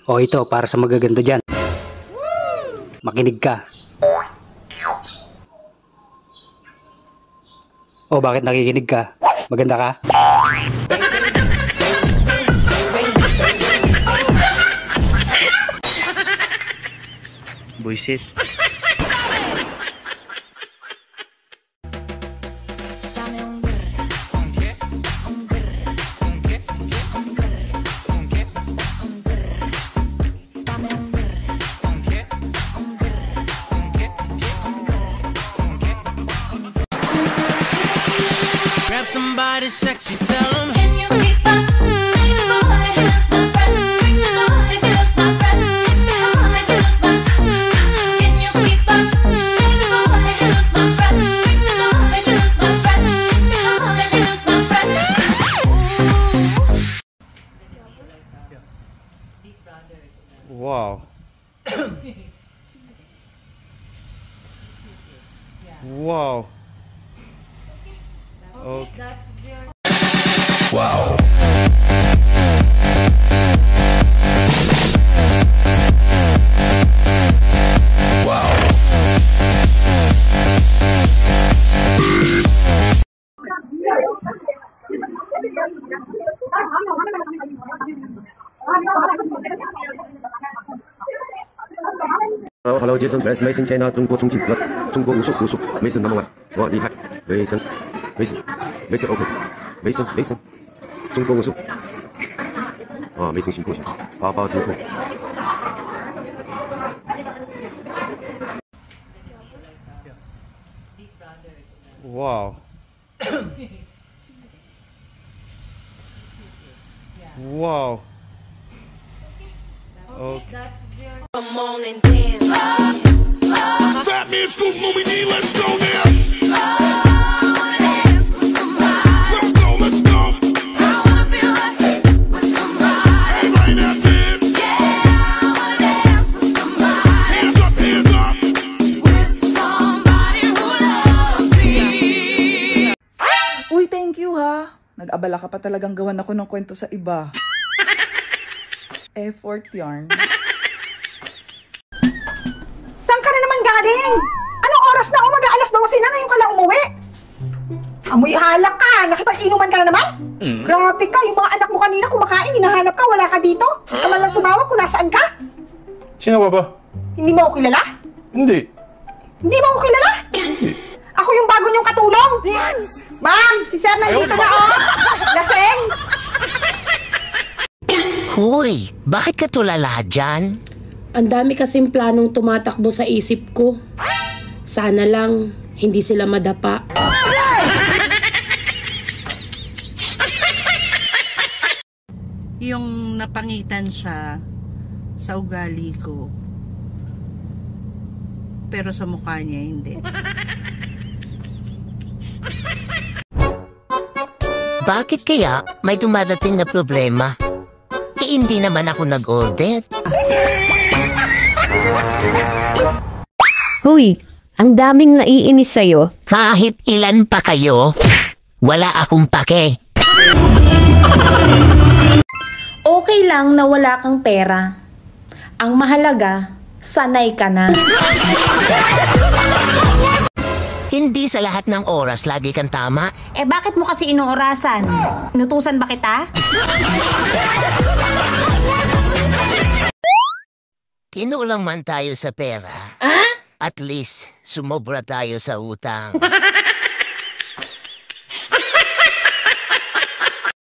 O ito, para sa magaganda dyan. Makinig ka. O bakit nakikinig ka? Maganda ka? Buisit. Grab somebody sexy, tell them. Can you keep up? Bring the boy, here's my breath. Bring the boy, here's my breath. Get behind, here's my. Can you keep up? Bring the boy, here's my breath. Bring the boy, here's my breath. Get behind, here's my breath. Wow. Wow. Okay. Wow. Hello， 杰森 ，Mason China 中国重庆了，中国武术，Mason number one， 哇厉害，Mason OK，Mason，中国武术，啊，Mason辛苦，八八辛苦。Wow. Wow. Okay. Come on and dance. Batman, Scoop, Movie D, let's go now. Let's go. I wanna feel like with somebody. Hey, right now, dance. Yeah, I wanna dance with somebody. Hands up. With somebody who loves me. Uy, thank you ha. Nag-abala ka pa talagang gawan ako ng kwento sa iba. Effort yarn. Saan ka na naman galing? Anong oras na? Umaga alas 12 na, ngayon ka lang umuwi. Amoy halak ka. Nakipag-inuman ka na naman? Grabe ka. Yung mga anak mo kanina kumakain, hinahanap ka, wala ka dito. Hindi ka man lang tumawag kung nasaan ka. Sino ba ba? Hindi mo ako kilala? Hindi. Hindi mo ako kilala? Ako yung bago niyong katulong. Ma'am, si Sir nandito na oh. Laseng. Hoy, bakit ka tulala dyan? Ang dami kasing planong tumatakbo sa isip ko. Sana lang hindi sila madapa. Yung napangitan siya sa ugali ko. Pero sa mukha niya hindi. Bakit kaya may dumadating na problema? Hindi naman ako nag-order. Huy, ang daming naiinis sa'yo. Kahit ilan pa kayo, wala akong pake. Okay lang na wala kang pera. Ang mahalaga, sanay ka na. Hindi sa lahat ng oras lagi kang tama. Eh bakit mo kasi inuorasan? Inutusan ba kita? Kinulang man tayo sa pera. At least, sumobra tayo sa utang.